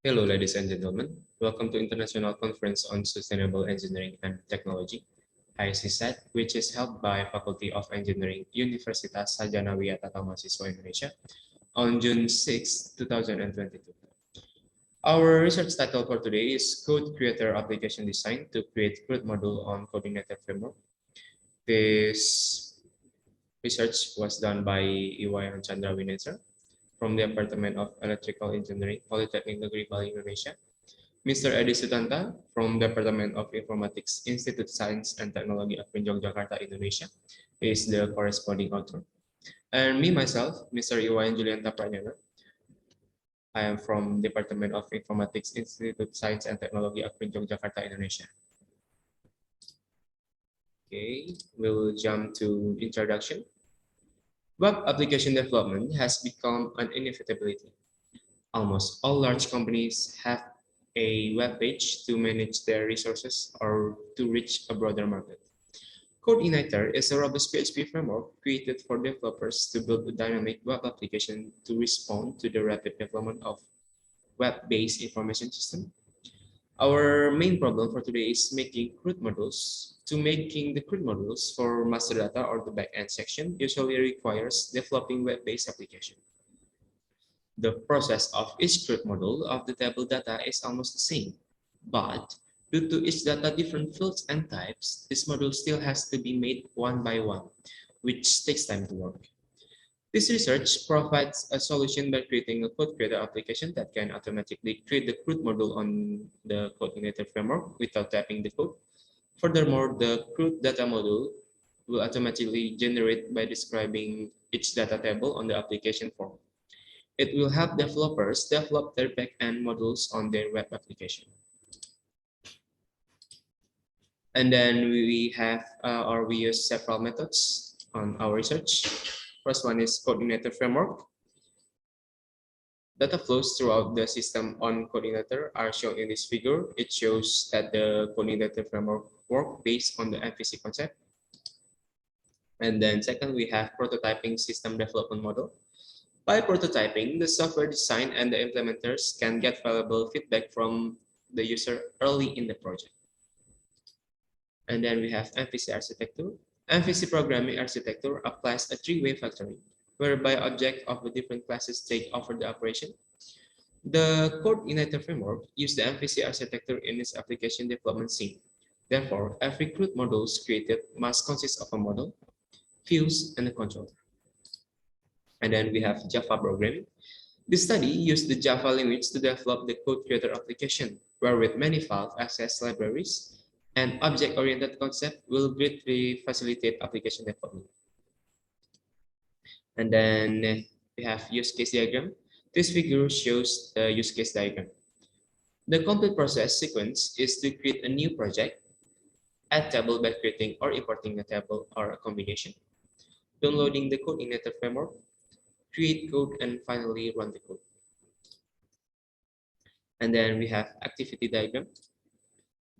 Hello, ladies and gentlemen. Welcome to International Conference on Sustainable Engineering and Technology, ICSAT, which is held by Faculty of Engineering, Universitas Sarjanawiyata Tamansiswa, Indonesia, on June 6, 2022. Our research title for today is Code Creator Application Design to Create CRUD Module on Codeigniter Framework. This research was done by Wayan Julianta Pradnyana2 from the Department of Electrical Engineering, Politeknik Negeri, Bali, Indonesia. Mr. Edhy Sutanta2 from Department of Informatics, Institut Sains and Teknologi AKPRIND Yogyakarta, Indonesia, is the corresponding author. And me, myself, Mr. Wayan Julianta Pradnyana2. I am from Department of Informatics, Institut Sains and Teknologi AKPRIND Yogyakarta, Indonesia. Okay, we'll jump to introduction. Web application development has become an inevitability. Almost all large companies have a web page to manage their resources or to reach a broader market. Codeigniter is a robust PHP framework created for developers to build a dynamic web application to respond to the rapid development of web-based information system. Our main problem for today is making CRUD modules. Making the CRUD modules for master data or the backend section usually requires developing web-based application. The process of each CRUD module of the table data is almost the same, but due to each data different fields and types, this module still has to be made one by one, which takes time to work. This research provides a solution by creating a code creator application that can automatically create the CRUD module on the Codeigniter framework without typing the code. Furthermore, the CRUD data module will automatically generate by describing each data table on the application form. It will help developers develop their backend modules on their web application. And then we use several methods on our research. First one is Codeigniter framework. Data flows throughout the system on Codeigniter are shown in this figure. It shows that the Codeigniter framework works based on the MVC concept. And then second, we have prototyping system development model. By prototyping, the software design and the implementers can get valuable feedback from the user early in the project. And then we have MVC architecture. MVC programming architecture applies a three-way factoring, whereby objects of the different classes take over the operation. The Codeigniter framework uses the MVC architecture in its application development scene. Therefore, every CRUD module created must consist of a model, views, and a controller. And then we have Java programming. This study used the Java language to develop the code creator application, where with many file access libraries and object-oriented concept will greatly facilitate application development. And then we have use case diagram. This figure shows the use case diagram. The complete process sequence is to create a new project, add table by creating or importing a table or a combination, downloading the Codeigniter framework, create code, and finally run the code. And then we have activity diagram.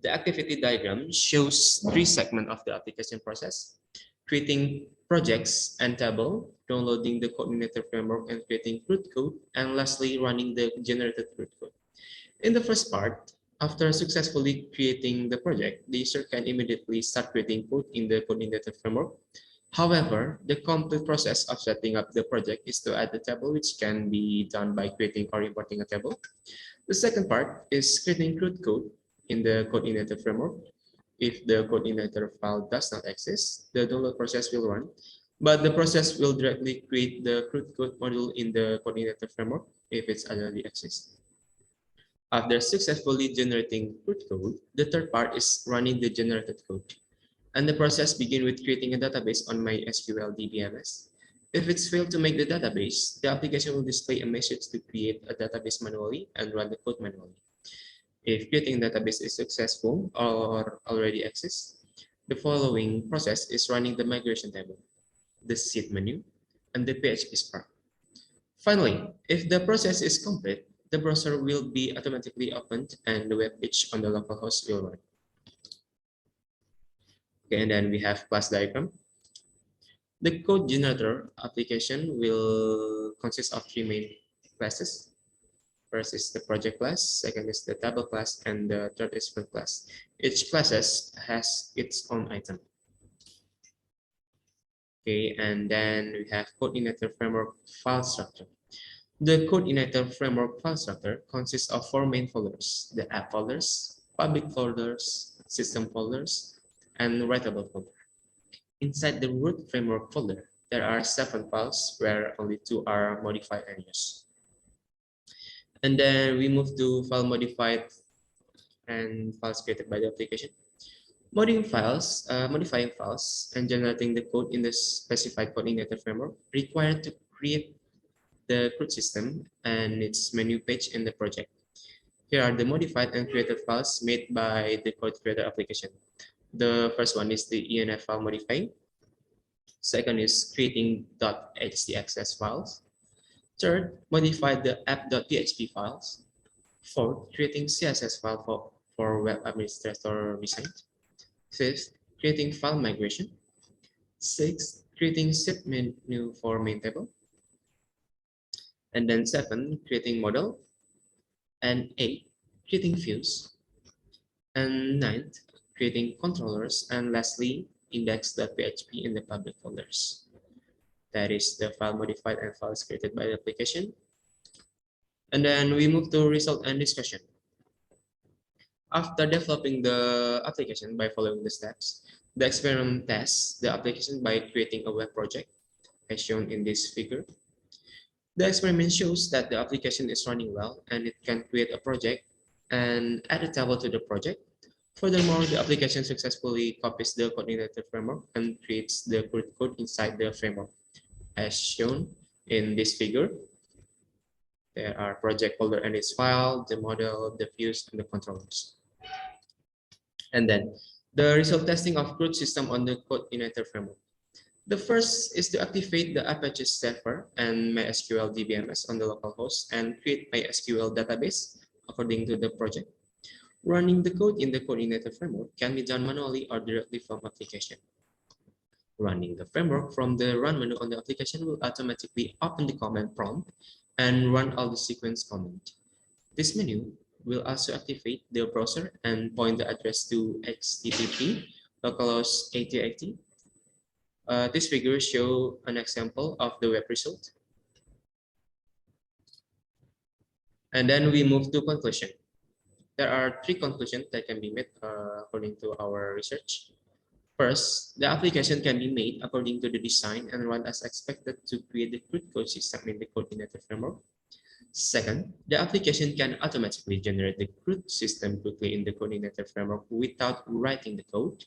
The activity diagram shows three segments of the application process: creating projects and table, downloading the Codeigniter framework and creating CRUD code, and lastly running the generated CRUD code. In the first part, after successfully creating the project, the user can immediately start creating code in the Codeigniter framework. However, the complete process of setting up the project is to add the table, which can be done by creating or importing a table. The second part is creating CRUD code in the Codeigniter framework. If the Codeigniter file does not exist, the download process will run, but the process will directly create the CRUD code module in the Codeigniter framework if it's already exists. After successfully generating CRUD code, the third part is running the generated code. And the process begins with creating a database on MySQL DBMS. If it's failed to make the database, the application will display a message to create a database manually and run the code manually. If creating a database is successful or already exists, the following process is running the migration table, the seed menu, and the PHP Spark. Finally, if the process is complete, the browser will be automatically opened and the web page on the localhost will run. Okay, and then we have class diagram. The code generator application will consist of three main classes. First is the project class, second is the table class, and the third is sprint class. Each classes has its own item. Okay, and then we have Codeigniter framework file structure. The Codeigniter framework file structure consists of 4 main folders: the app folders, public folders, system folders, and writable folder. Inside the root framework folder, there are 7 files where only 2 are modified and used. And then we move to file modified and files created by the application. Modifying files and generating the code in the specified Codeigniter framework required to create the CRUD system and its menu page in the project. Here are the modified and created files made by the code creator application. The first one is the env file modifying. Second is creating .htxs files. Third, modify the app.php files. Fourth, creating CSS file for web administrator design. Fifth, creating file migration. Sixth, creating zip menu for main table. And then 7, creating model. And 8, creating views. And 9th, creating controllers. And lastly, index.php in the public folders. That is the file modified and files created by the application. And then we move to result and discussion. After developing the application by following the steps, the experiment tests the application by creating a web project, as shown in this figure. The experiment shows that the application is running well and it can create a project and add a table to the project. Furthermore, the application successfully copies the Codeigniter framework and creates the CRUD code inside the framework, as shown in this figure. There are project folder and its file, the model, the views, and the controllers. And then the result testing of CRUD system on the Codeigniter framework. The first is to activate the Apache server and MySQL DBMS on the local host and create MySQL database according to the project. Running the code in the Codeigniter framework can be done manually or directly from application. Running the framework from the run menu on the application will automatically open the command prompt and run all the sequence command. This menu will also activate the browser and point the address to http localhost 8080. This figure shows an example of the web result. And then we move to conclusion. There are 3 conclusions that can be made according to our research. First, the application can be made according to the design and run as expected to create the CRUD code system in the Codeigniter framework. Second, the application can automatically generate the CRUD system quickly in the Codeigniter framework without writing the code.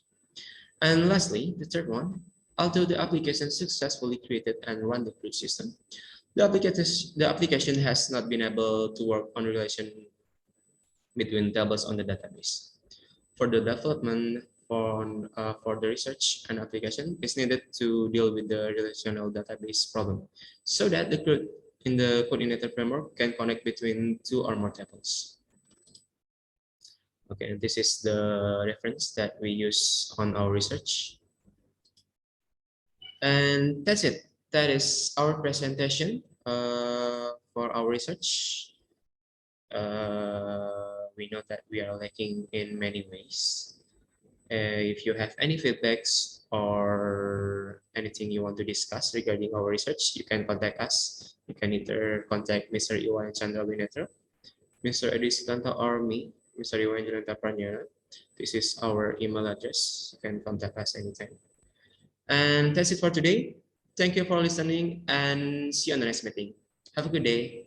And lastly, the third one, although the application successfully created and run the CRUD system, the application has not been able to work on relation between tables on the database. For the development for the research and application is needed to deal with the relational database problem, so that the CRUD in the Codeigniter framework can connect between 2 or more tables. Okay, and this is the reference that we use on our research. And that's it. That is our presentation for our research. We know that we are lacking in many ways. If you have any feedbacks or anything you want to discuss regarding our research, you can contact us. You can either contact Mr. Wayan Julianta, Mr. Edhy Sutanta2, or me, Mr. Wayan Julianta Pradnyana2. This is our email address. You can contact us anytime. And that's it for today. Thank you for listening and see you on the next meeting. Have a good day.